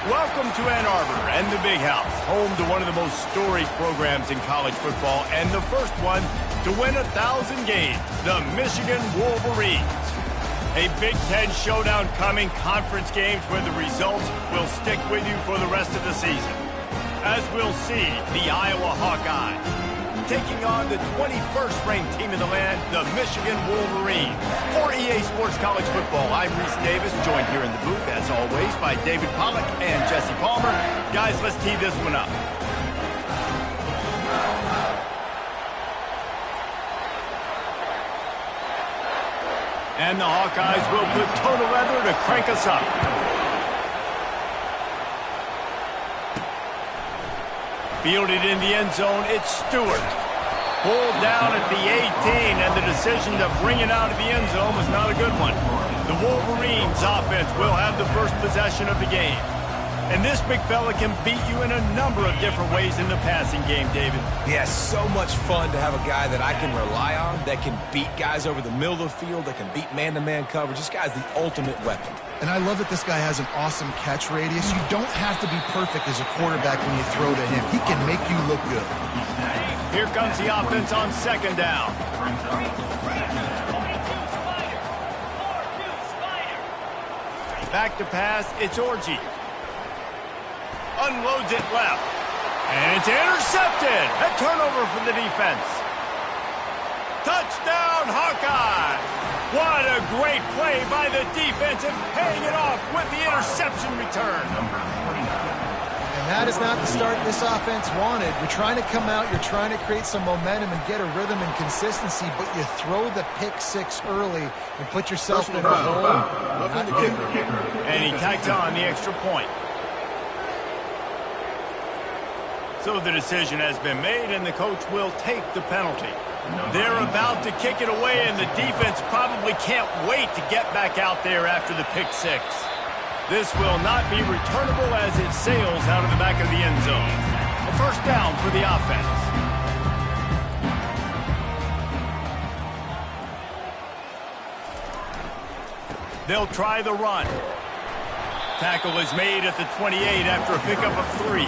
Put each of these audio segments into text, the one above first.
Welcome to Ann Arbor and the Big House, home to one of the most storied programs in college football and the first one to win 1,000 games, the Michigan Wolverines. A Big Ten showdown coming, conference games where the results will stick with you for the rest of the season. As we'll see, the Iowa Hawkeyes taking on the 21st ranked team in the land, the Michigan Wolverines. For EA Sports College Football, I'm Reese Davis, joined here in the booth, as always, by David Pollack and Jesse Palmer. Guys, let's tee this one up. And the Hawkeyes will put total leather to crank us up. Fielded in the end zone, it's Stewart. Pulled down at the 18, and the decision to bring it out of the end zone was not a good one. The Wolverines offense will have the first possession of the game. And this big fella can beat you in a number of different ways in the passing game, David. Yeah, so much fun to have a guy that I can rely on, that can beat guys over the middle of the field, that can beat man-to-man coverage. This guy's the ultimate weapon. And I love that this guy has an awesome catch radius. You don't have to be perfect as a quarterback when you throw to him. He can make you look good. Here comes the offense on second down. Back to pass, it's Orji. Unloads it left. And it's intercepted. A turnover for the defense. Touchdown, Hawkeye! What a great play by the defense and paying it off with the interception return. And that is not the start this offense wanted. You're trying to come out, you're trying to create some momentum and get a rhythm and consistency, but you throw the pick six early and put yourself in a hole. And he tacked on the extra point. So the decision has been made, and the coach will take the penalty. They're about to kick it away, and the defense probably can't wait to get back out there after the pick six. This will not be returnable as it sails out of the back of the end zone. A first down for the offense. They'll try the run. Tackle is made at the 28 after a pickup of 3.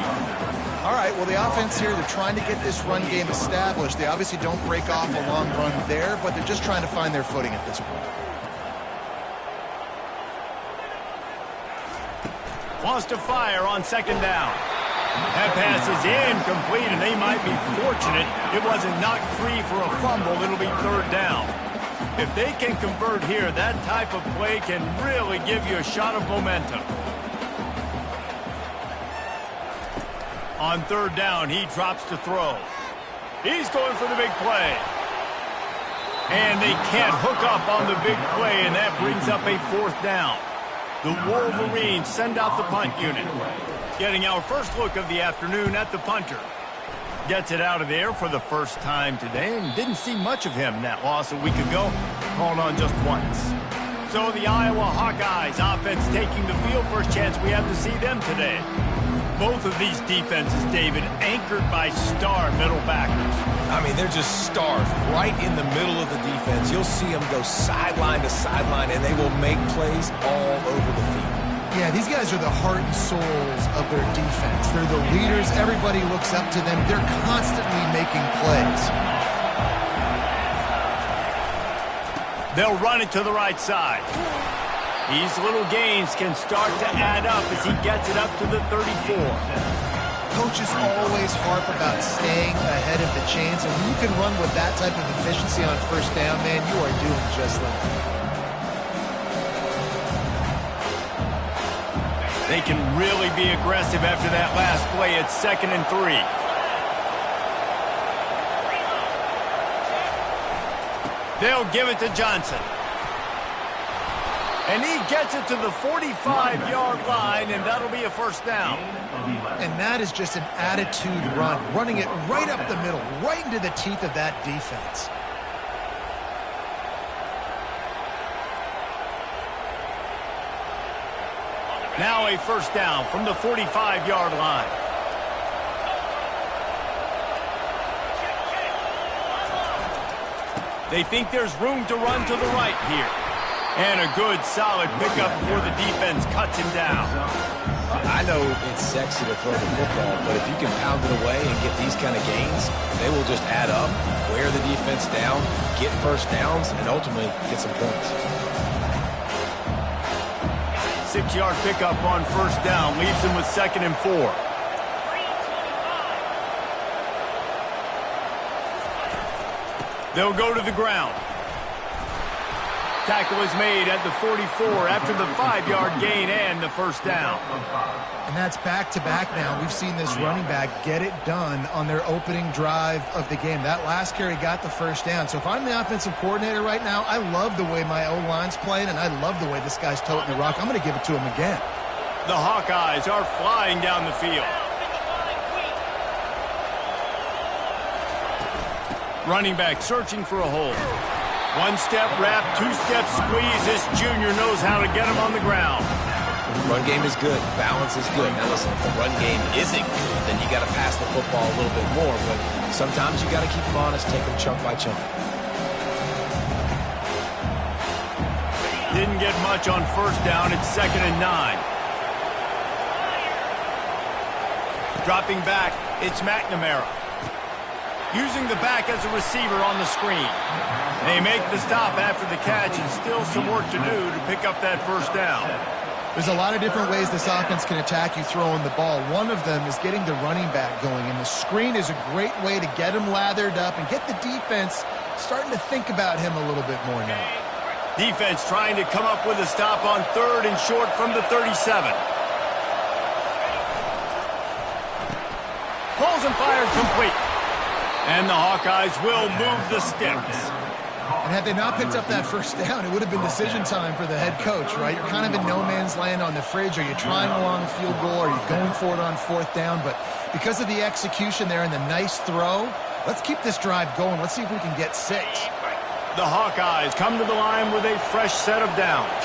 All right, well, the offense here, they're trying to get this run game established. They obviously don't break off a long run there, but they're just trying to find their footing at this point. Wants to fire on second down. That pass is incomplete, and they might be fortunate it wasn't knocked free for a fumble. It'll be third down. If they can convert here, that type of play can really give you a shot of momentum. On third down, he drops to throw. He's going for the big play. And they can't hook up on the big play, and that brings up a fourth down. The Wolverines send out the punt unit. Getting our first look of the afternoon at the punter. Gets it out of there for the first time today, and didn't see much of him. That loss a week ago, called on just once. So the Iowa Hawkeyes offense taking the field. First chance we have to see them today. Both of these defenses, David, anchored by star middle backers. I mean, they're just stars right in the middle of the defense. You'll see them go sideline to sideline, and they will make plays all over the field. Yeah, these guys are the heart and souls of their defense. They're the leaders. Everybody looks up to them. They're constantly making plays. They'll run it to the right side. These little gains can start to add up as he gets it up to the 34. Coaches always harp about staying ahead of the chains, and when you can run with that type of efficiency on first down, man, you are doing just that. They can really be aggressive after that last play. It's 2nd and 3. They'll give it to Johnson. And he gets it to the 45-yard line, and that'll be a first down. And that is just an attitude run, running it right up the middle, right into the teeth of that defense. Now a first down from the 45-yard line. They think there's room to run to the right here. And a good, solid pickup before the defense cuts him down. I know it's sexy to throw the football, but if you can pound it away and get these kind of gains, they will just add up, wear the defense down, get first downs, and ultimately get some points. 6-yard pickup on first down leaves him with 2nd and 4. They'll go to the ground. Tackle is made at the 44 after the 5-yard gain and the first down. And that's back-to-back now. We've seen this running back get it done on their opening drive of the game. That last carry got the first down. So if I'm the offensive coordinator right now, I love the way my O-line's playing, and I love the way this guy's toting the rock. I'm going to give it to him again. The Hawkeyes are flying down the field. Running back searching for a hole. 1-step wrap, 2-step squeeze. This junior knows how to get him on the ground. Run game is good. Balance is good. Now listen, if the run game isn't good, then you got to pass the football a little bit more. But sometimes you got to keep them honest, take them chunk by chunk. Didn't get much on first down. It's 2nd and 9. Dropping back, it's McNamara. Using the back as a receiver on the screen. They make the stop after the catch, and still some work to do to pick up that first down. There's a lot of different ways this offense can attack you throwing the ball. One of them is getting the running back going, and the screen is a great way to get him lathered up and get the defense starting to think about him a little bit more now. Defense trying to come up with a stop on 3rd and short from the 37. Pulls and fires complete. And the Hawkeyes will move the sticks. And had they not picked up that first down, it would have been decision time for the head coach, right? You're kind of in no man's land on the fridge. Are you trying along the field goal? Are you going for it on 4th down? But because of the execution there and the nice throw, let's keep this drive going. Let's see if we can get 6. The Hawkeyes come to the line with a fresh set of downs.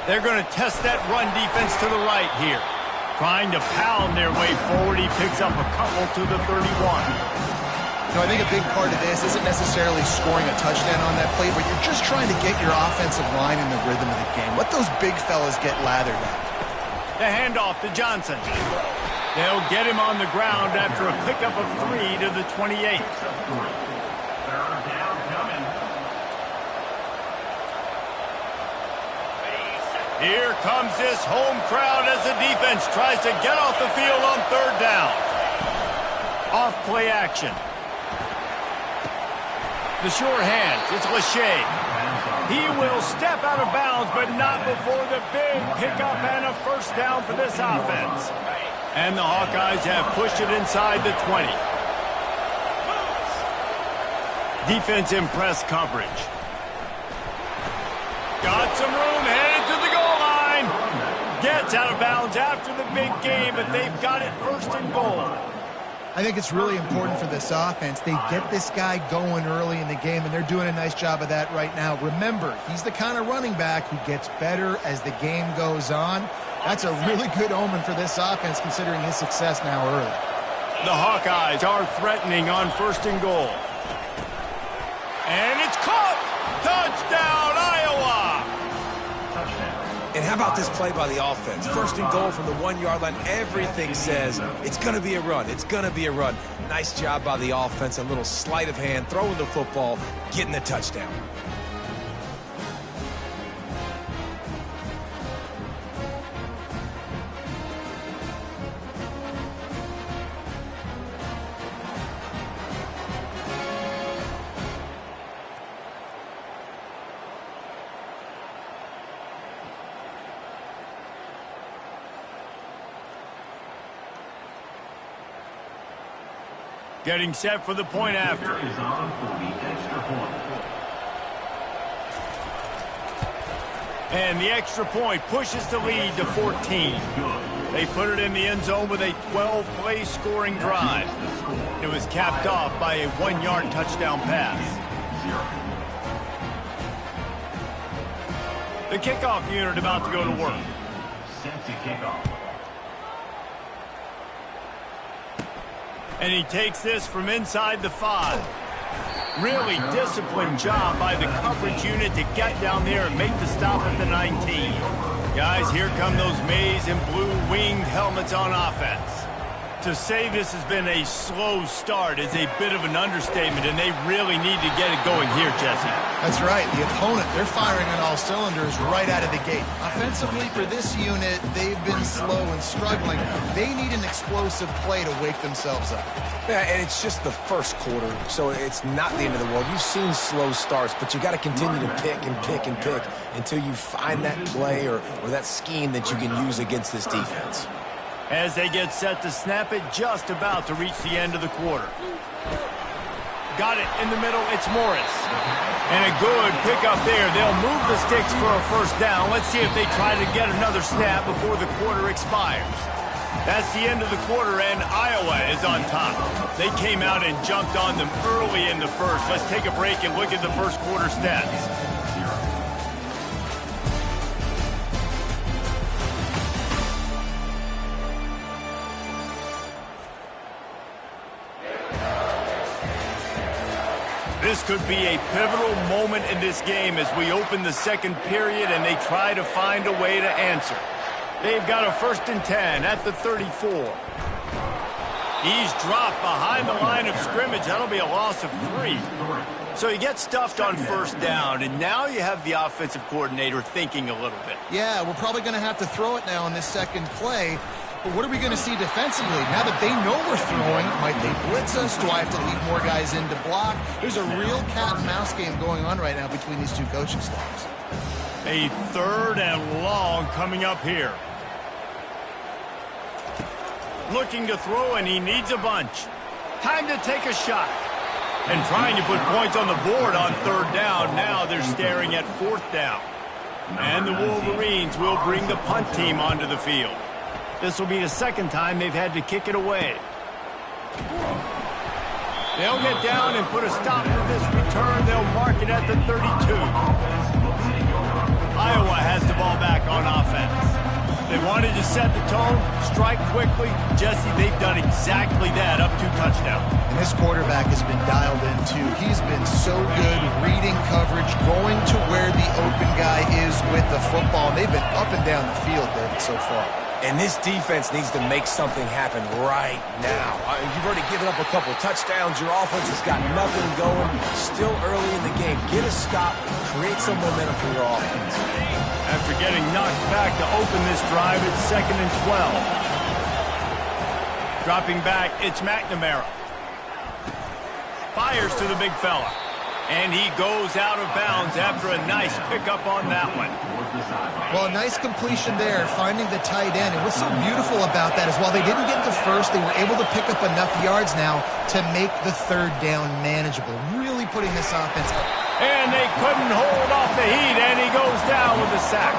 They're going to test that run defense to the right here. Trying to pound their way forward. He picks up a couple to the 31. You know, I think a big part of this isn't necessarily scoring a touchdown on that play, but you're just trying to get your offensive line in the rhythm of the game. Let those big fellas get lathered up. The handoff to Johnson. They'll get him on the ground after a pickup of 3 to the 28. Here comes this home crowd as the defense tries to get off the field on 3rd down. Off play action. The sure hands. It's Lachey. He will step out of bounds, but not before the big pickup and a first down for this offense. And the Hawkeyes have pushed it inside the 20. Defense in press coverage. Got some room, headed to the goal line. Gets out of bounds after the big game, but they've got it 1st and goal. I think it's really important for this offense. They get this guy going early in the game, and they're doing a nice job of that right now. Remember, he's the kind of running back who gets better as the game goes on. That's a really good omen for this offense, considering his success now early. The Hawkeyes are threatening on 1st and goal. And it's caught! Touchdown, Iowa! And how about this play by the offense? 1st and goal from the 1-yard line. Everything says it's going to be a run. It's going to be a run. Nice job by the offense. A little sleight of hand, throwing the football, getting the touchdown. Getting set for the point after. And the extra point pushes the lead to 14. They put it in the end zone with a 12-play scoring drive. It was capped off by a 1-yard touchdown pass. The kickoff unit about to go to work. And he takes this from inside the 5. Really disciplined job by the coverage unit to get down there and make the stop at the 19. Guys, here come those maize and blue winged helmets on offense. To say this has been a slow start is a bit of an understatement, and they really need to get it going here, Jesse. That's right. The opponent, they're firing on all cylinders right out of the gate. Offensively, for this unit, they've been slow and struggling. They need an explosive play to wake themselves up. Yeah, and it's just the first quarter, so it's not the end of the world. You've seen slow starts, but you got to continue to pick and pick and pick until you find that play or that scheme that you can use against this defense. As they get set to snap it, just about to reach the end of the quarter. Got it in the middle, it's Morris. And a good pickup there. They'll move the sticks for a first down. Let's see if they try to get another snap before the quarter expires. That's the end of the quarter, and Iowa is on top. They came out and jumped on them early in the first. Let's take a break and look at the first quarter stats. This could be a pivotal moment in this game as we open the second period and they try to find a way to answer. They've got a 1st and 10 at the 34. He's dropped behind the line of scrimmage. That'll be a loss of 3. So he gets stuffed on first down, and now you have the offensive coordinator thinking a little bit. Yeah, we're probably going to have to throw it now in this second play. But what are we going to see defensively? Now that they know we're throwing, might they blitz us? Do I have to lead more guys in to block? There's a real cat and mouse game going on right now between these two coaching staffs. A 3rd and long coming up here. Looking to throw, and he needs a bunch. Time to take a shot. And trying to put points on the board on 3rd down. Now they're staring at 4th down. And the Wolverines will bring the punt team onto the field. This will be the 2nd time they've had to kick it away. They'll get down and put a stop to this return. They'll mark it at the 32. Iowa has the ball back on offense. They wanted to set the tone, strike quickly. Jesse, they've done exactly that, up 2 touchdowns. And this quarterback has been dialed in, too. He's been so good reading coverage, going to where the open guy is with the football. And they've been up and down the field, David, so far. And this defense needs to make something happen right now. You've already given up a couple touchdowns. Your offense has got nothing going. Still early in the game. Get a stop. Create some momentum for your offense. After getting knocked back to open this drive, it's 2nd and 12. Dropping back, it's McNamara. Fires to the big fella. And he goes out of bounds after a nice pickup on that one. Well, a nice completion there, finding the tight end. And what's so beautiful about that is while they didn't get the first, they were able to pick up enough yards now to make the 3rd down manageable. Really putting this offense up. And they couldn't hold off the heat, and he goes down with a sack.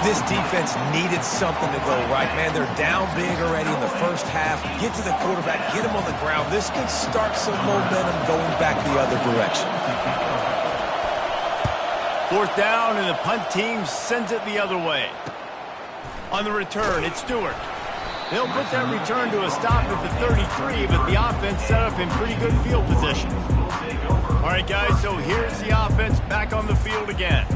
This defense needed something to go right, man. They're down big already in the first half. Get to the quarterback, get him on the ground. This could start some momentum going back the other direction. 4th down, and the punt team sends it the other way. On the return, it's Stewart. They'll put that return to a stop at the 33, but the offense set up in pretty good field position. All right, guys, so here's the offense back on the field again.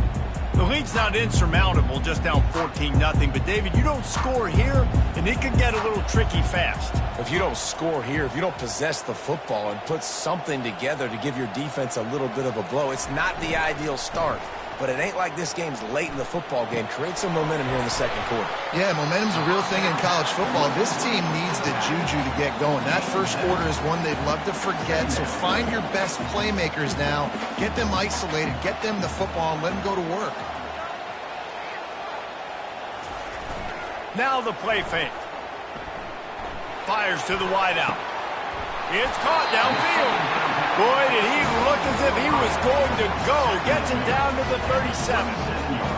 The lead's not insurmountable, just down 14-0. But, David, you don't score here, and it could get a little tricky fast. If you don't score here, if you don't possess the football and put something together to give your defense a little bit of a blow, it's not the ideal start. But it ain't like this game's late in the football game. Create some momentum here in the 2nd quarter. Yeah, momentum's a real thing in college football. This team needs the juju to get going. That first quarter is one they'd love to forget. So find your best playmakers now. Get them isolated. Get them the football and let them go to work. Now the play fake. Fires to the wideout. It's caught downfield. Boy, did he look as if he was going to go. Gets it down to the 37.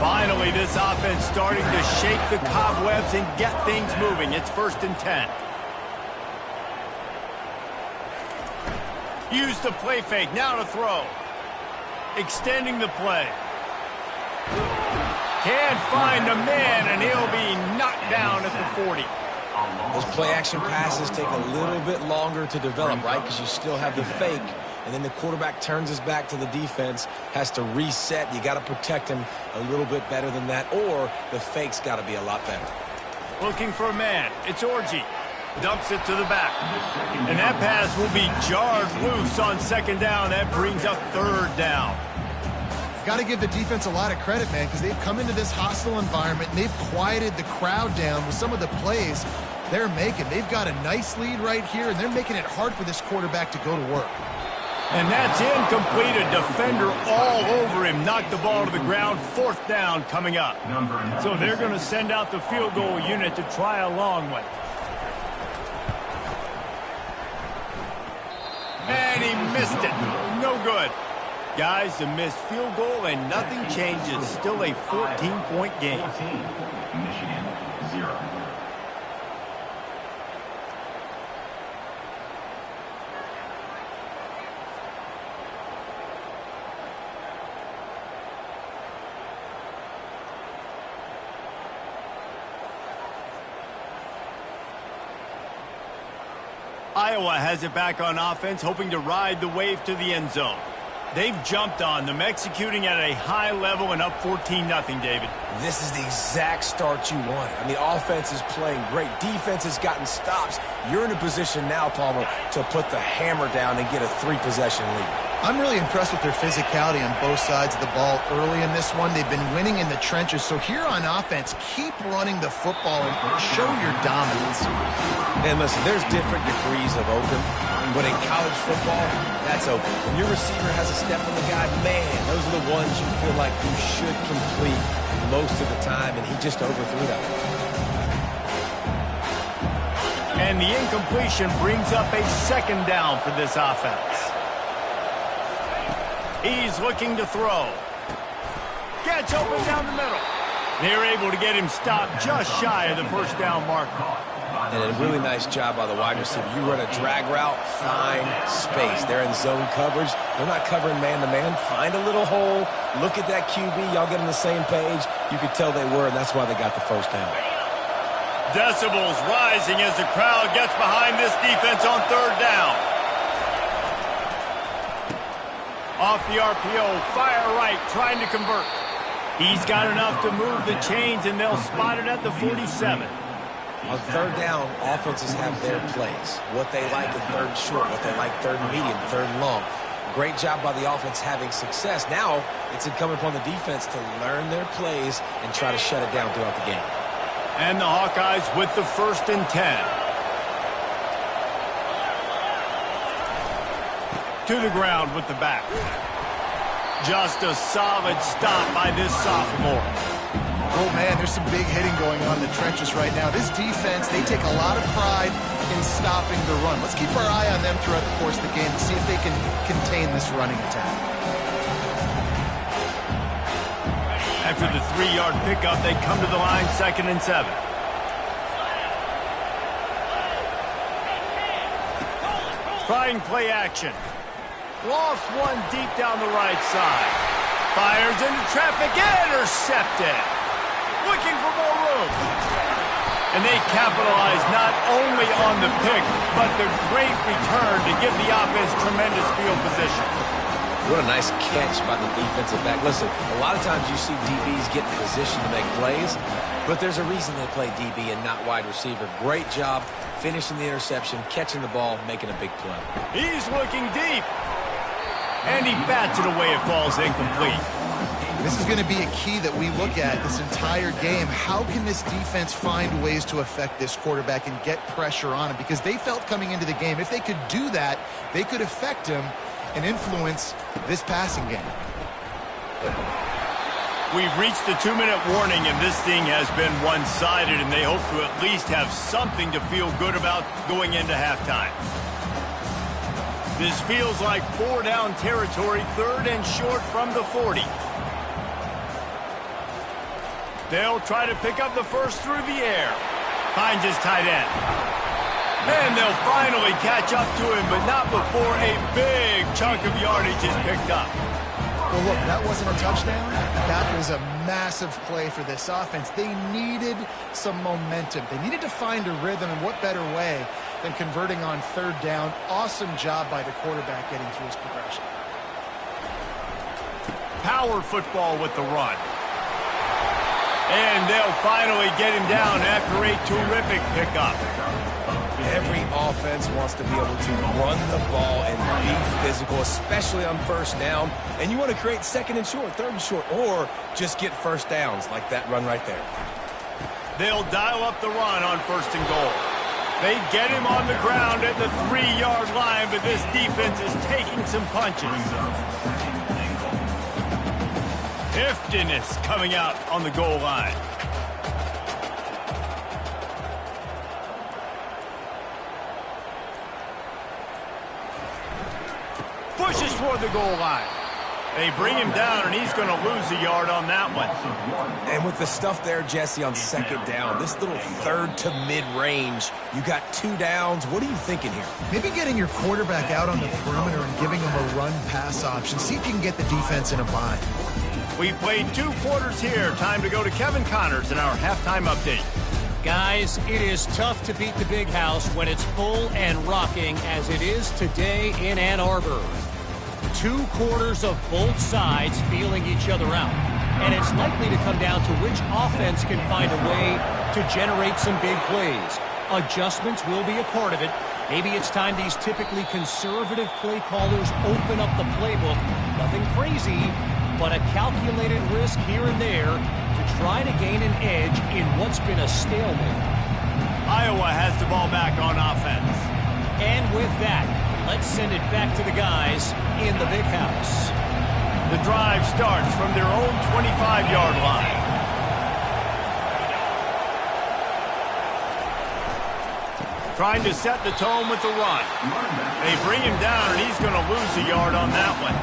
Finally, this offense starting to shake the cobwebs and get things moving. It's 1st and 10. Use the play fake. Now to throw. Extending the play. Can't find a man, and he'll be knocked down at the 40. Those play-action passes take a little bit longer to develop, right? Because you still have the fake and then the quarterback turns his back to the defense, has to reset. You got to protect him a little bit better than that, or the fake's got to be a lot better. Looking for a man. It's Orji. Dumps it to the back. And that pass will be jarred loose on second down. That brings up third down. Got to give the defense a lot of credit, man, because they've come into this hostile environment and they've quieted the crowd down with some of the plays they're making. They've got a nice lead right here, and they're making it hard for this quarterback to go to work. And that's incomplete. A defender all over him. Knocked the ball to the ground. Fourth down coming up. So they're going to send out the field goal unit to try a long one. And he missed it. No good. Guys, a missed field goal and nothing changes. Still a 14-point game. Michigan, 0. Iowa has it back on offense, hoping to ride the wave to the end zone. They've jumped on them, executing at a high level and up 14-0, David. This is the exact start you want. I mean, offense is playing great. Defense has gotten stops. You're in a position now, Palmer, to put the hammer down and get a 3-possession lead. I'm really impressed with their physicality on both sides of the ball early in this one. They've been winning in the trenches. So here on offense, keep running the football and show your dominance. And listen, there's different degrees of open, but in college football, that's open. When your receiver has a step on the guy, man, those are the ones you feel like you should complete most of the time, and he just overthrew that one. And the incompletion brings up a second down for this offense. He's looking to throw. Gets open down the middle. They're able to get him stopped just shy of the first down marker. And a really nice job by the wide receiver. You run a drag route, find space. They're in zone coverage. They're not covering man-to-man. Find a little hole. Look at that QB. Y'all get on the same page. You could tell they were, and that's why they got the first down. Decibels rising as the crowd gets behind this defense on third down. Off the RPO, fire right, trying to convert. He's got enough to move the chains, and they'll spot it at the 47. On third down, offenses have their plays. What they like in third short, what they like third medium, third long. Great job by the offense having success. Now, it's incumbent upon the defense to learn their plays and try to shut it down throughout the game. And the Hawkeyes with the 1st and 10. To the ground with the back. Just a solid stop by this sophomore. Oh, man, there's some big hitting going on in the trenches right now. This defense, they take a lot of pride in stopping the run. Let's keep our eye on them throughout the course of the game and see if they can contain this running attack. After the 3-yard pickup, they come to the line 2nd and 7. Trying play action. Lost one deep down the right side. Fires into traffic, intercepted. Looking for more room. And they capitalize not only on the pick, but the great return to give the offense tremendous field position. What a nice catch by the defensive back. Listen, a lot of times you see DBs get in position to make plays, but there's a reason they play DB and not wide receiver. Great job finishing the interception, catching the ball, making a big play. He's looking deep. And he bats it away. It falls incomplete. This is going to be a key that we look at this entire game. How can this defense find ways to affect this quarterback and get pressure on him? Because they felt coming into the game, if they could do that, they could affect him and influence this passing game. We've reached the 2-minute warning, and this thing has been one-sided, and they hope to at least have something to feel good about going into halftime. This feels like 4-down territory, 3rd and short from the 40. They'll try to pick up the first through the air. Finds his tight end. And they'll finally catch up to him, but not before a big chunk of yardage is picked up. Well, look, that wasn't a touchdown. That was a massive play for this offense. They needed some momentum. They needed to find a rhythm, and what better way than converting on third down. Awesome job by the quarterback getting through his progression. Power football with the run. And they'll finally get him down after a terrific pickup. Every offense wants to be able to run the ball and be physical, especially on first down. And you want to create second and short, third and short, or just get first downs like that run right there. They'll dial up the run on first and goal. They get him on the ground at the 3-yard line, but this defense is taking some punches. Kttn is coming out on the goal line. Pushes toward the goal line. They bring him down, and he's going to lose a yard on that one. And with the stuff there, Jesse, on second down, this little third to mid-range, you got 2 downs. What are you thinking here? Maybe getting your quarterback out on the perimeter and giving him a run-pass option. See if you can get the defense in a bind. We played 2 quarters here. Time to go to Kevin Connors in our halftime update. Guys, it is tough to beat the big house when it's full and rocking as it is today in Ann Arbor. 2 quarters of both sides feeling each other out. And it's likely to come down to which offense can find a way to generate some big plays. Adjustments will be a part of it. Maybe it's time these typically conservative play callers open up the playbook. Nothing crazy, but a calculated risk here and there to try to gain an edge in what's been a stalemate. Iowa has the ball back on offense. And with that, let's send it back to the guys in the big house. The drive starts from their own 25-yard line. Trying to set the tone with the run. They bring him down, and he's going to lose a yard on that one.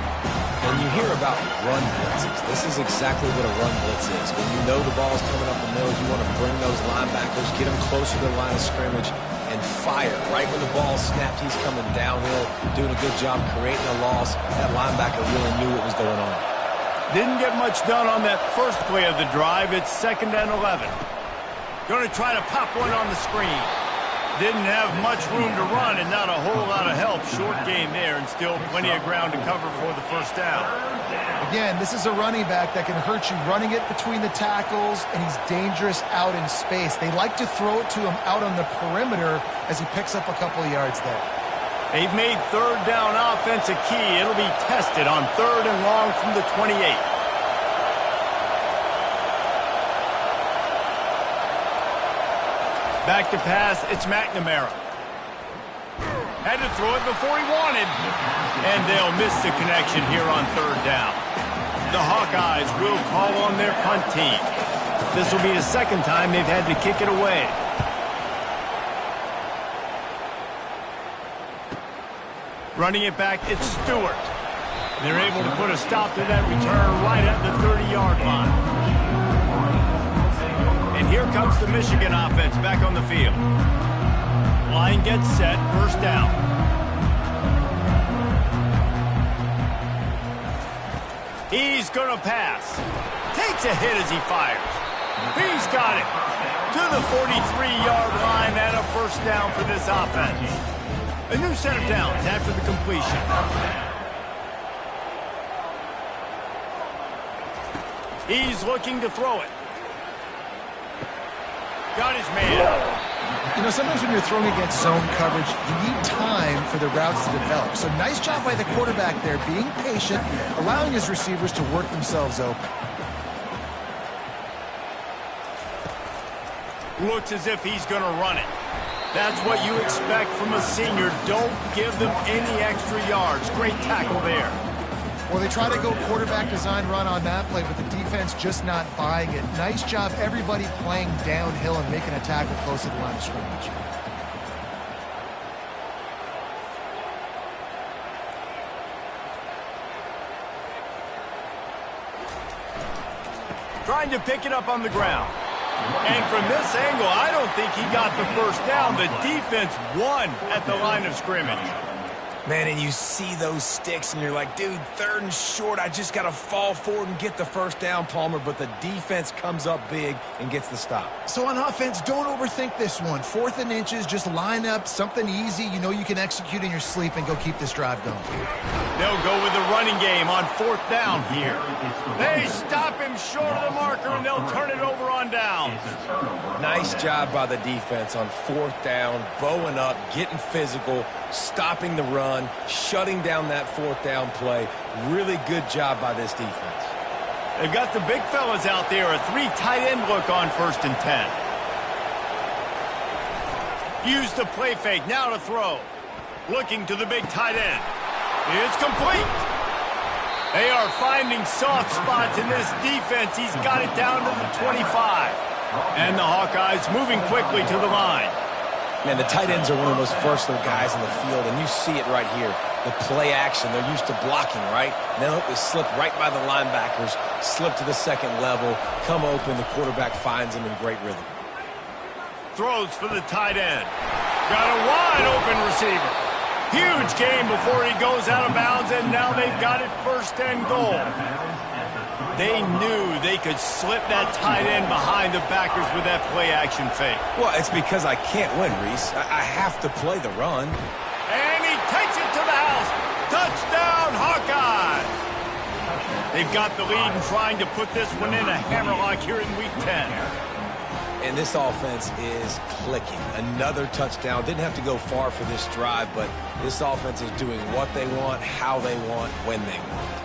When you hear about run blitzes, this is exactly what a run blitz is. When you know the ball's coming up the middle, you want to bring those linebackers, get them closer to the line of scrimmage, and fire. Right when the ball snapped, he's coming downhill, doing a good job creating a loss. That linebacker really knew what was going on. Didn't get much done on that first play of the drive. It's 2nd and 11. Going to try to pop one on the screen. Didn't have much room to run and not a whole lot of help. Short gain there and still plenty of ground to cover for the first down. Again, this is a running back that can hurt you running it between the tackles, and he's dangerous out in space. They like to throw it to him out on the perimeter as he picks up a couple of yards there. They've made third down offense a key. It'll be tested on 3rd and long from the 28. Back to pass, it's McNamara. Had to throw it before he wanted. And they'll miss the connection here on 3rd down. The Hawkeyes will call on their punt team. This will be the 2nd time they've had to kick it away. Running it back, it's Stewart. They're able to put a stop to that return right at the 30-yard line. And here comes the Michigan offense back on the field. Line gets set, 1st down. He's going to pass. Takes a hit as he fires. He's got it. To the 43-yard line and a 1st down for this offense. A new set of downs after the completion. He's looking to throw it. Got his man. You know, sometimes when you're throwing against zone coverage, you need time for the routes to develop. So nice job by the quarterback there, being patient, allowing his receivers to work themselves open. Looks as if he's going to run it. That's what you expect from a senior. Don't give them any extra yards. Great tackle there. Well, they try to go quarterback design run on that play, but the defense just not buying it. Nice job, everybody playing downhill and making a tackle close to the line of scrimmage. Trying to pick it up on the ground. And from this angle, I don't think he got the 1st down. The defense won at the line of scrimmage. Man, and you see those sticks, and you're like, dude, 3rd and short. I just got to fall forward and get the first down, Palmer. But the defense comes up big and gets the stop. So on offense, don't overthink this one. 4th and inches, just line up something easy you know you can execute in your sleep and go keep this drive going. They'll go with the running game on 4th down here. They stop him short of the marker, and they'll turn it over on downs. Nice job by the defense on 4th down, bowing up, getting physical, stopping the run, shutting down that 4th down play. Really good job by this defense. They've got the big fellas out there, a 3 tight end look on 1st and 10. Use the play fake, now to throw. Looking to the big tight end. It's complete. They are finding soft spots in this defense. He's got it down to the 25. And the Hawkeyes moving quickly to the line. Man, the tight ends are one of the most versatile guys in the field, and you see it right here. The play action, they're used to blocking, right? Now they slip right by the linebackers, slip to the 2nd level, come open, the quarterback finds them in great rhythm. Throws for the tight end. Got a wide open receiver. Huge game before he goes out of bounds, and now they've got it 1st and goal. They knew they could slip that tight end behind the backers with that play action fake. Well, it's because I can't win, Reese. I have to play the run. And he takes it to the house. Touchdown, Hawkeye! They've got the lead and trying to put this one in a hammerlock here in Week 10. And this offense is clicking. Another touchdown. Didn't have to go far for this drive, but this offense is doing what they want, how they want, when they want.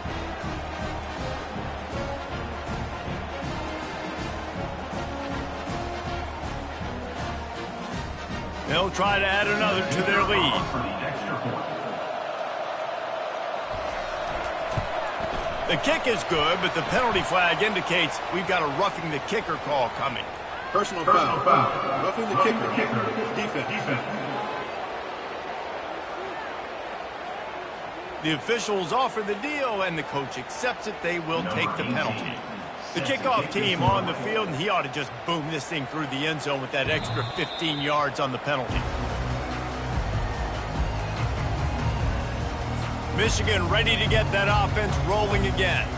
They'll try to add another to their lead. The kick is good, but the penalty flag indicates we've got a roughing the kicker call coming. Personal foul. Roughing the kicker. Defense. The officials offer the deal, and the coach accepts it. They will take the penalty. The kickoff team on the field, and he ought to just boom this thing through the end zone with that extra 15 yards on the penalty. Michigan ready to get that offense rolling again.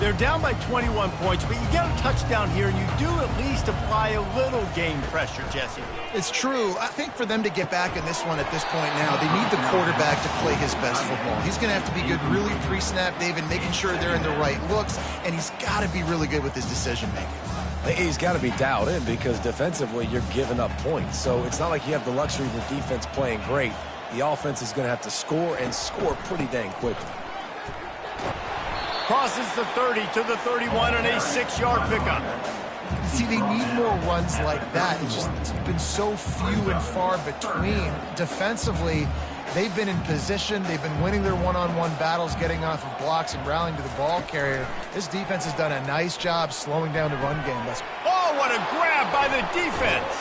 They're down by 21 points, but you get a touchdown here, and you do at least apply a little game pressure, Jesse. It's true. I think for them to get back in this one at this point now, they need the quarterback to play his best football. He's going to have to be good really pre-snap, David, making sure they're in the right looks, and he's got to be really good with his decision-making. He's got to be dialed in because defensively you're giving up points. So it's not like you have the luxury of the defense playing great. The offense is going to have to score and score pretty dang quickly. Crosses the 30 to the 31 and a 6-yard pickup. See, they need more runs like that. It's been so few and far between. Defensively, they've been in position. They've been winning their one-on-one battles, getting off of blocks and rallying to the ball carrier. This defense has done a nice job slowing down the run game. Oh, what a grab by the defense.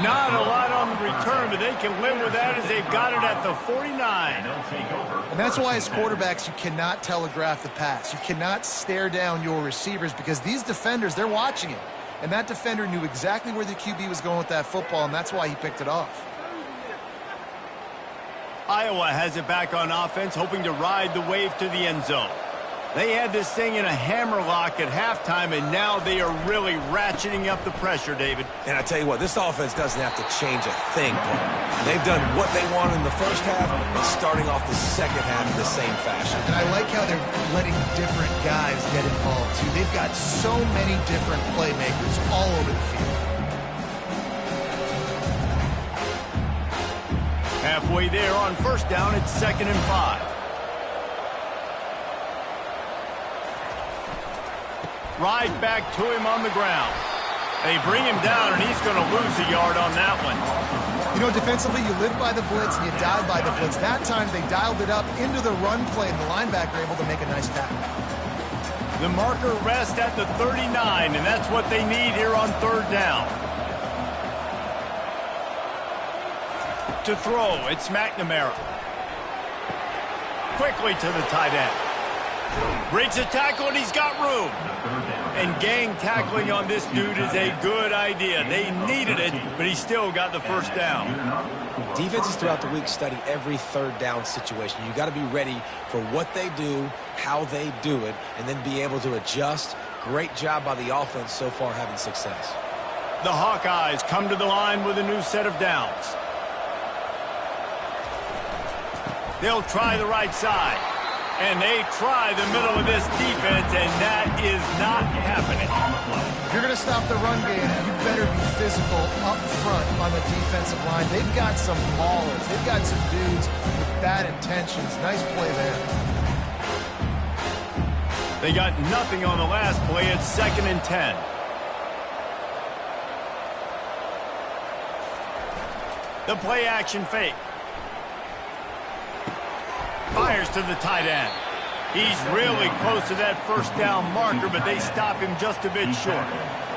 Not a lot on the return, but they can live with that as they've got it at the 49. And that's why as quarterbacks, you cannot telegraph the pass. You cannot stare down your receivers because these defenders, they're watching it. And that defender knew exactly where the QB was going with that football, and that's why he picked it off. Iowa has it back on offense, hoping to ride the wave to the end zone. They had this thing in a hammerlock at halftime, and now they are really ratcheting up the pressure, David. And I tell you what, this offense doesn't have to change a thing. They've done what they want in the first half and starting off the second half in the same fashion. And I like how they're letting different guys get involved, too. They've got so many different playmakers all over the field. Halfway there on first down, it's 2nd and 5. Right back to him on the ground. They bring him down, and he's going to lose a yard on that one. You know, defensively, you live by the blitz and you die by the blitz. That time, they dialed it up into the run play, and the linebacker able to make a nice tackle. The marker rests at the 39, and that's what they need here on 3rd down. To throw, it's McNamara. Quickly to the tight end. Breaks a tackle, and he's got room. And gang tackling on this dude is a good idea. They needed it, but he still got the first down. Defenses throughout the week study every third down situation. You got to be ready for what they do, how they do it, and then be able to adjust. Great job by the offense so far having success. The Hawkeyes come to the line with a new set of downs. They'll try the right side. And they try the middle of this defense, and that is not happening. If you're going to stop the run game, you better be physical up front on the defensive line. They've got some maulers. They've got some dudes with bad intentions. Nice play there. They got nothing on the last play. It's 2nd and 10. The play action fake. Fires to the tight end. He's really close to that first down marker, but they stop him just a bit short.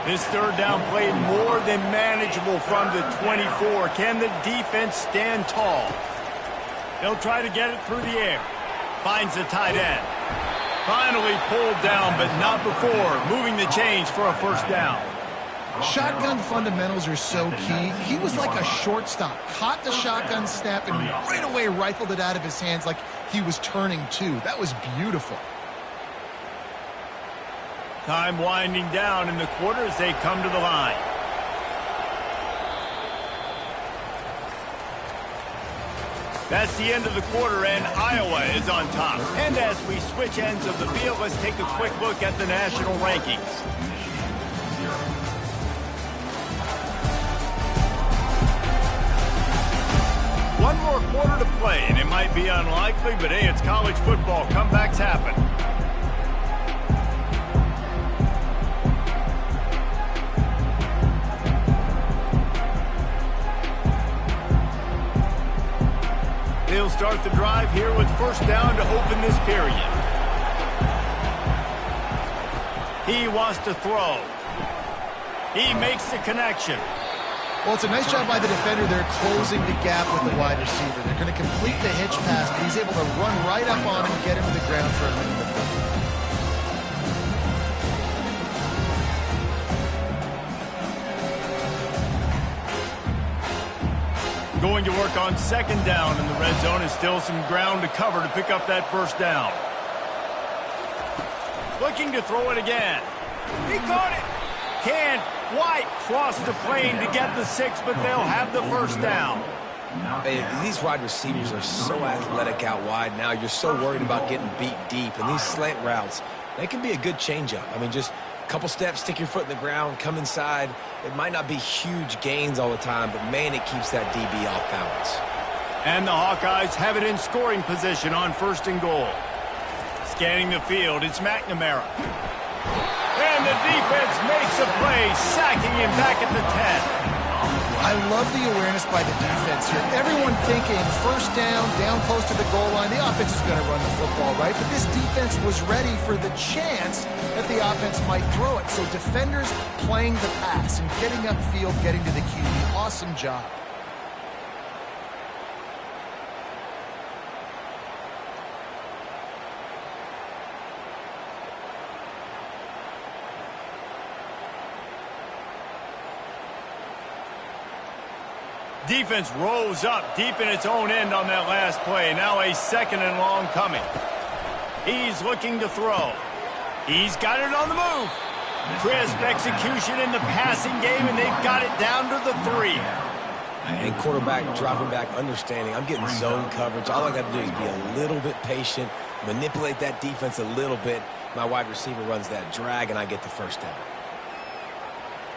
This third down play more than manageable from the 24. Can the defense stand tall? They'll try to get it through the air. Finds the tight end. Finally pulled down, but not before moving the chains for a first down. Shotgun fundamentals are so key. He was like a shortstop. Caught the shotgun snap and right away rifled it out of his hands like he was turning two. That was beautiful. Time winding down in the quarter as they come to the line. That's the end of the quarter, and Iowa is on top. And as we switch ends of the field, let's take a quick look at the national rankings. One more quarter to play, and it might be unlikely, but hey, it's college football. Comebacks happen. They'll start the drive here with first down to open this period. He wants to throw. He makes the connection. Well, it's a nice job by the defender. They're closing the gap with the wide receiver. They're going to complete the hitch pass, but he's able to run right up on him and get him to the ground for a minute. Going to work on second down in the red zone. Is still some ground to cover to pick up that first down. Looking to throw it again. He caught it. Can't quite cross the plane to get the 6, but they'll have the first down. Hey, these wide receivers are so athletic out wide now. You're so worried about getting beat deep. And these slant routes, they can be a good changeup. I mean, just a couple steps, stick your foot in the ground, come inside. It might not be huge gains all the time, but, man, it keeps that DB off balance. And the Hawkeyes have it in scoring position on 1st and goal. Scanning the field, it's McNamara. And the defense makes a play, sacking him back at the 10. I love the awareness by the defense here. Everyone thinking first down close to the goal line. The offense is going to run the football, right? But this defense was ready for the chance that the offense might throw it. So defenders playing the pass and getting upfield, getting to the QB. Awesome job. Defense rose up deep in its own end on that last play. Now a 2nd and long coming. He's looking to throw. He's got it on the move. Crisp execution in the passing game, and they've got it down to the 3. And quarterback dropping back, understanding. I'm getting zone coverage. All I got to do is be a little bit patient, manipulate that defense a little bit. My wide receiver runs that drag, and I get the first down.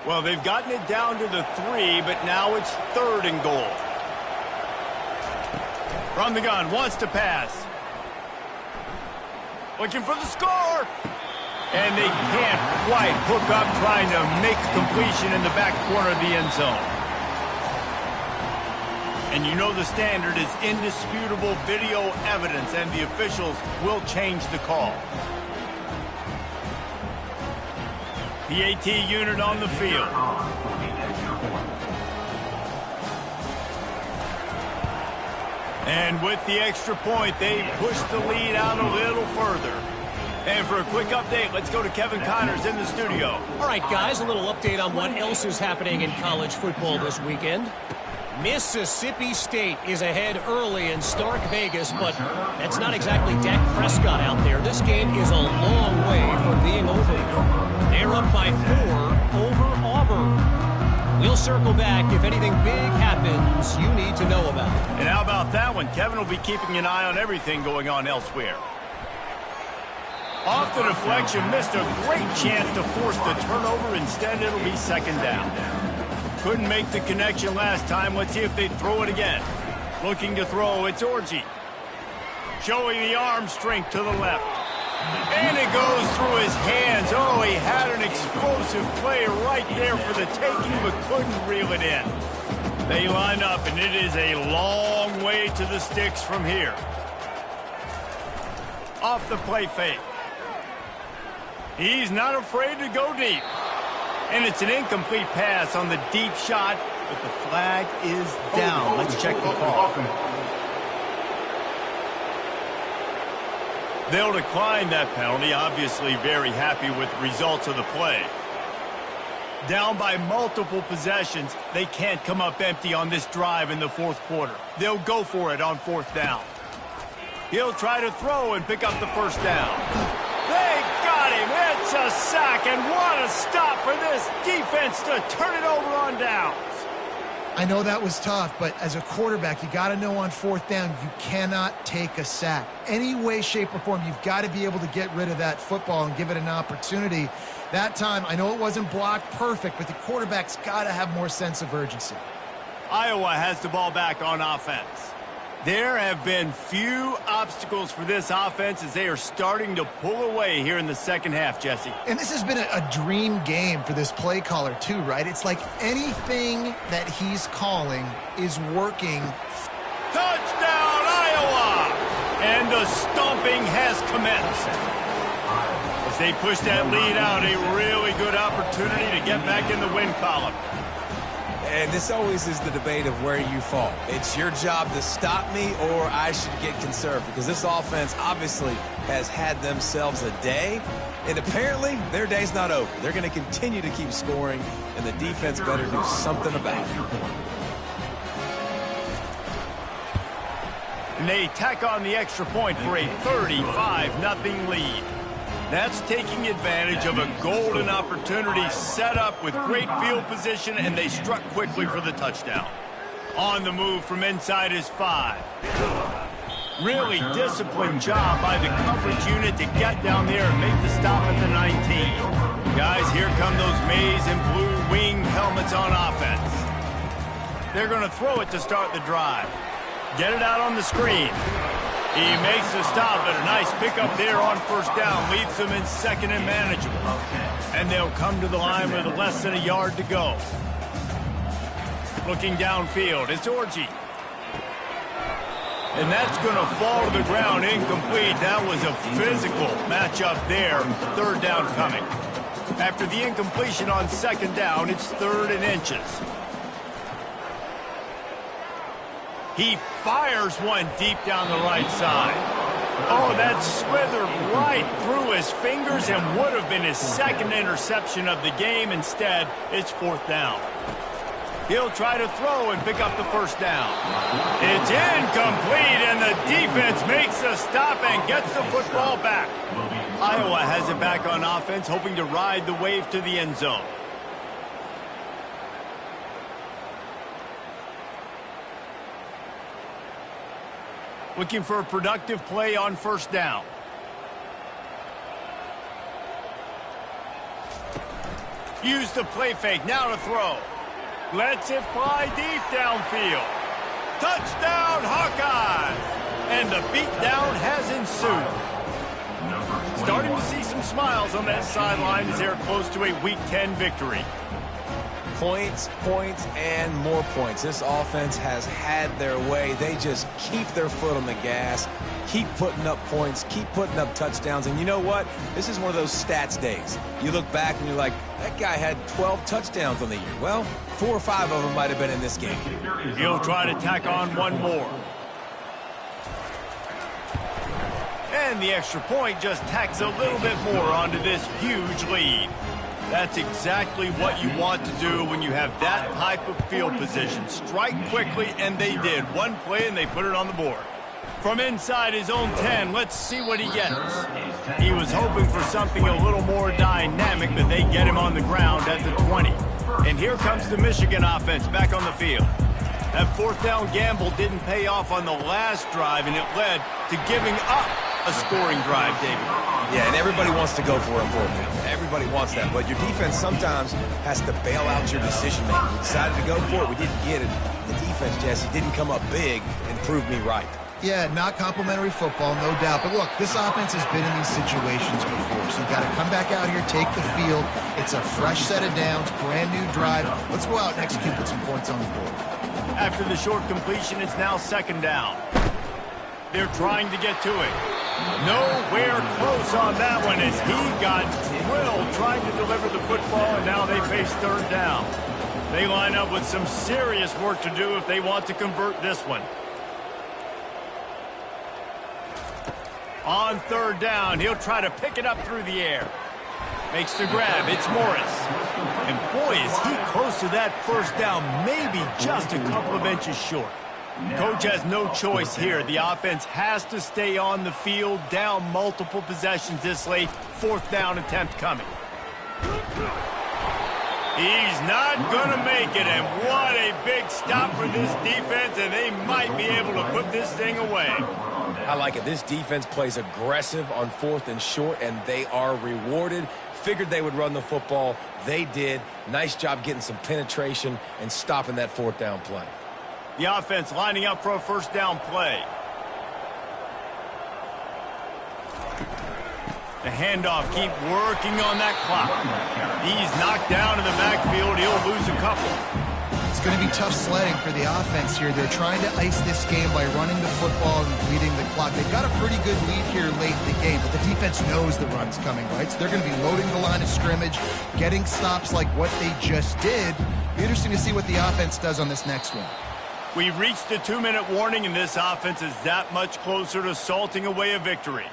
Well, they've gotten it down to the 3, but now it's 3rd and goal. From the gun, wants to pass. Looking for the score. And they can't quite hook up, trying to make a completion in the back corner of the end zone. And you know the standard is indisputable video evidence, and the officials will change the call. The AT unit on the field. And with the extra point, they push the lead out a little further. And for a quick update, let's go to Kevin Connors in the studio. All right, guys, a little update on what else is happening in college football this weekend. Mississippi State is ahead early in Stark Vegas, but that's not exactly Dak Prescott out there. This game is a long way from being over. They're up by 4 over Auburn. We'll circle back if anything big happens you need to know about. And how about that one? Kevin will be keeping an eye on everything going on elsewhere. Off the deflection, missed a great chance to force the turnover. Instead, it'll be second down. Couldn't make the connection last time. Let's see if they throw it again. Looking to throw, it's Orji. Showing the arm strength to the left. And it goes through his hands. Oh, he had an explosive play right there for the taking, but couldn't reel it in. They line up, and it is a long way to the sticks from here. Off the play fake. He's not afraid to go deep. And it's an incomplete pass on the deep shot, but the flag is down. Let's check the call. They'll decline that penalty. Obviously very happy with the results of the play. Down by multiple possessions, they can't come up empty on this drive in the fourth quarter. They'll go for it on fourth down. He'll try to throw and pick up the first down. They got him. It's a sack, and what a stop for this defense to turn it over on downs. I know that was tough, but as a quarterback, you got to know on fourth down, you cannot take a sack. Any way, shape, or form, you've got to be able to get rid of that football and give it an opportunity. That time, I know it wasn't blocked perfect, but the quarterback's got to have more sense of urgency. Iowa has the ball back on offense. There have been few obstacles for this offense as they are starting to pull away here in the second half, Jesse. And this has been a dream game for this play caller too, right? It's like anything that he's calling is working. Touchdown, Iowa! And the stomping has commenced. As they push that lead out, a really good opportunity to get back in the win column. And this always is the debate of where you fall. It's your job to stop me or I should get conserved, because this offense obviously has had themselves a day, and apparently their day's not over. They're going to continue to keep scoring, and the defense better do something about it. And they tack on the extra point for a 35-0 lead. That's taking advantage of a golden opportunity set up with great field position, and they struck quickly for the touchdown. On the move from inside his 5. Really disciplined job by the coverage unit to get down there and make the stop at the 19. Guys, here come those maize and blue wing helmets on offense. They're going to throw it to start the drive. Get it out on the screen. He makes the stop, but a nice pickup there on first down. Leaves them in second and manageable. And they'll come to the line with less than a yard to go. Looking downfield, it's Orji. And that's going to fall to the ground incomplete. That was a physical matchup there. Third down coming. After the incompletion on second down, it's 3rd and inches. He fires one deep down the right side. Oh, that slithered right through his fingers and would have been his second interception of the game. Instead, it's 4th down. He'll try to throw and pick up the first down. It's incomplete, and the defense makes the stop and gets the football back. Iowa has it back on offense, hoping to ride the wave to the end zone. Looking for a productive play on first down. Use the play fake, now to throw. Lets it fly deep downfield. Touchdown, Hawkeyes! And the beatdown has ensued. Starting to see some smiles on that sideline as they're close to a Week 10 victory. Points, points, and more points. This offense has had their way. They just keep their foot on the gas, keep putting up points, keep putting up touchdowns. And you know what? This is one of those stats days. You look back and you're like, that guy had 12 touchdowns on the year. Well, 4 or 5 of them might have been in this game. He'll try to tack on one more. And the extra point just tacks a little bit more onto this huge lead. That's exactly what you want to do when you have that type of field position. Strike quickly, and they did. One play, and they put it on the board. From inside his own 10, let's see what he gets. He was hoping for something a little more dynamic, but they get him on the ground at the 20. And here comes the Michigan offense back on the field. That fourth down gamble didn't pay off on the last drive, and it led to giving up a scoring drive, David. Yeah, and everybody wants to go for a fourth down. Everybody wants that, but your defense sometimes has to bail out your decision-making. We decided to go for it. We didn't get it. The defense, Jesse, didn't come up big and prove me right. Yeah, not complimentary football, no doubt. But look, this offense has been in these situations before, so you got to come back out here, take the field. It's a fresh set of downs, brand new drive. Let's go out and execute with some points on the board. After the short completion, it's now second down. They're trying to get to it. Nowhere close on that one as he got drilled trying to deliver the football, and now they face third down. They line up with some serious work to do if they want to convert this one. On third down, he'll try to pick it up through the air. Makes the grab. It's Morris. And boy, is he close to that first down, maybe just a couple of inches short. Coach has no choice here. The offense has to stay on the field, down multiple possessions this late. Fourth down attempt coming. He's not going to make it, and what a big stop for this defense, and they might be able to put this thing away. I like it. This defense plays aggressive on fourth and short, and they are rewarded. Figured they would run the football. They did. Nice job getting some penetration and stopping that fourth down play. The offense lining up for a first down play. The handoff, keep working on that clock. He's knocked down in the backfield. He'll lose a couple. It's going to be tough sledding for the offense here. They're trying to ice this game by running the football and bleeding the clock. They've got a pretty good lead here late in the game, but the defense knows the run's coming, right? So they're going to be loading the line of scrimmage, getting stops like what they just did. Be interesting to see what the offense does on this next one. We've reached the 2-minute warning, and this offense is that much closer to salting away a victory.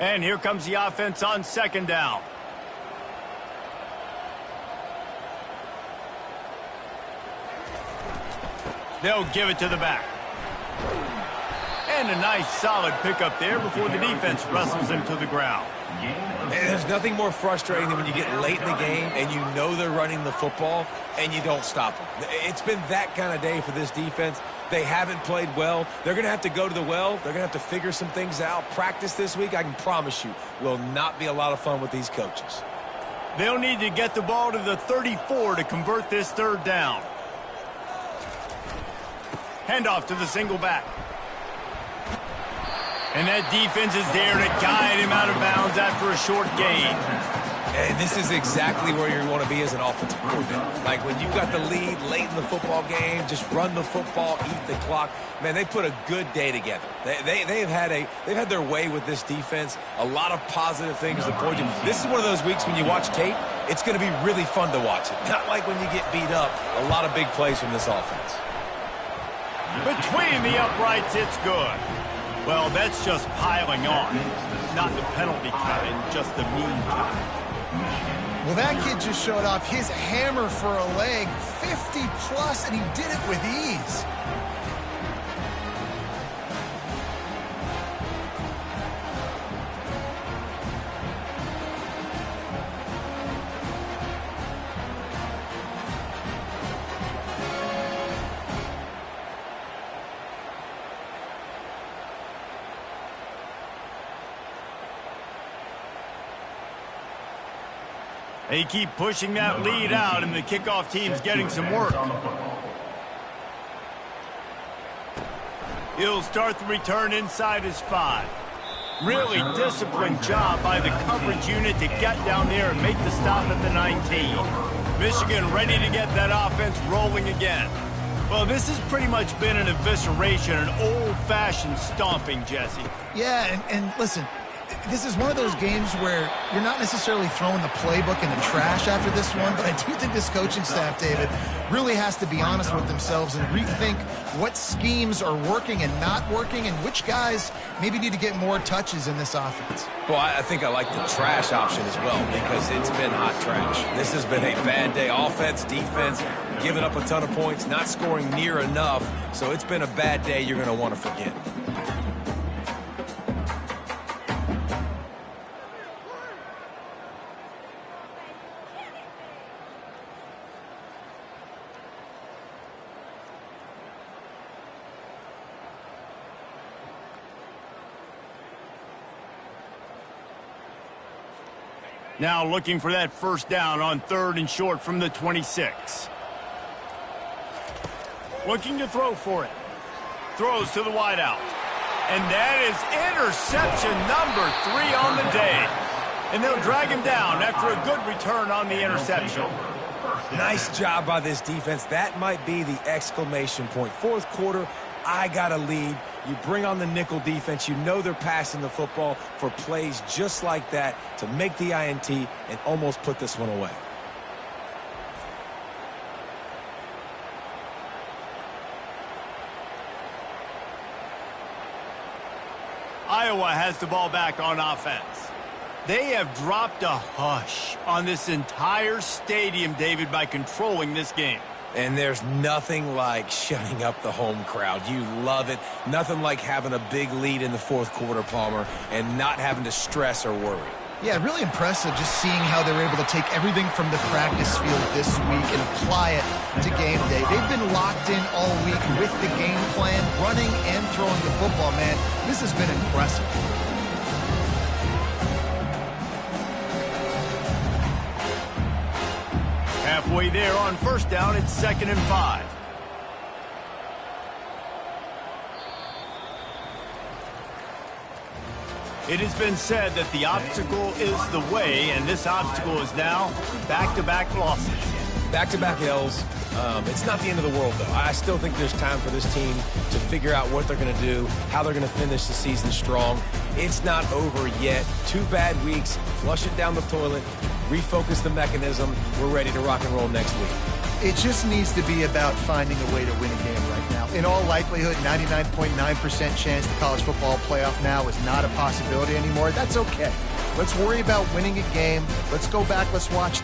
And here comes the offense on second down. They'll give it to the back. And a nice solid pickup there before the defense wrestles him to the ground. And there's nothing more frustrating than when you get late in the game and you know they're running the football and you don't stop them. It's been that kind of day for this defense. They haven't played well. They're going to have to go to the well. They're going to have to figure some things out. Practice this week, I can promise you, will not be a lot of fun with these coaches. They'll need to get the ball to the 34 to convert this third down. Handoff to the single back. And that defense is there to guide him out of bounds after a short gain. And this is exactly where you want to be as an offensive coordinator. Like when you've got the lead late in the football game, just run the football, eat the clock. Man, they put a good day together. They've had their way with this defense. A lot of positive things to point to. This is one of those weeks when you watch tape, it's going to be really fun to watch it. Not like when you get beat up. A lot of big plays from this offense. Between the uprights, it's good. Well, that's just piling on. Not the penalty kind, just the mean kind. Well, that kid just showed off his hammer for a leg, 50-plus, and he did it with ease. They keep pushing that lead out, and the kickoff team's getting some work. He'll start the return inside his 5. Really disciplined job by the coverage unit to get down there and make the stop at the 19. Michigan ready to get that offense rolling again. Well, this has pretty much been an evisceration, an old-fashioned stomping, Jesse. Yeah, and listen, This is one of those games where you're not necessarily throwing the playbook in the trash after this one, but I do think this coaching staff, David, really has to be honest with themselves and rethink what schemes are working and not working and which guys maybe need to get more touches in this offense. Well, I think I like the trash option as well because it's been hot trash. This has been a bad day. Offense, defense, giving up a ton of points, not scoring near enough. So it's been a bad day you're going to want to forget. Now looking for that first down on 3rd and short from the 26. Looking to throw for it. Throws to the wideout. And that is interception number 3 on the day. And they'll drag him down after a good return on the interception. Nice job by this defense. That might be the exclamation point. 4th quarter, I got a lead. You bring on the nickel defense. You know they're passing the football for plays just like that to make the INT and almost put this one away. Iowa has the ball back on offense. They have dropped a hush on this entire stadium, David, by controlling this game. And there's nothing like shutting up the home crowd. You love it. Nothing like having a big lead in the 4th quarter, Palmer, and not having to stress or worry. Yeah, really impressive just seeing how they were able to take everything from the practice field this week and apply it to game day. They've been locked in all week with the game plan, running and throwing the football, man. This has been impressive. Halfway there on first down, it's 2nd and 5. It has been said that the obstacle is the way, and this obstacle is now back-to-back losses. Back-to-back L's. It's not the end of the world, though. I still think there's time for this team to figure out what they're going to do, how they're going to finish the season strong. It's not over yet. 2 bad weeks. Flush it down the toilet. Refocus the mechanism. We're ready to rock and roll next week. It just needs to be about finding a way to win a game right now. In all likelihood, 99.9% chance the college football playoff now is not a possibility anymore. That's okay. Let's worry about winning a game. Let's go back. Let's watch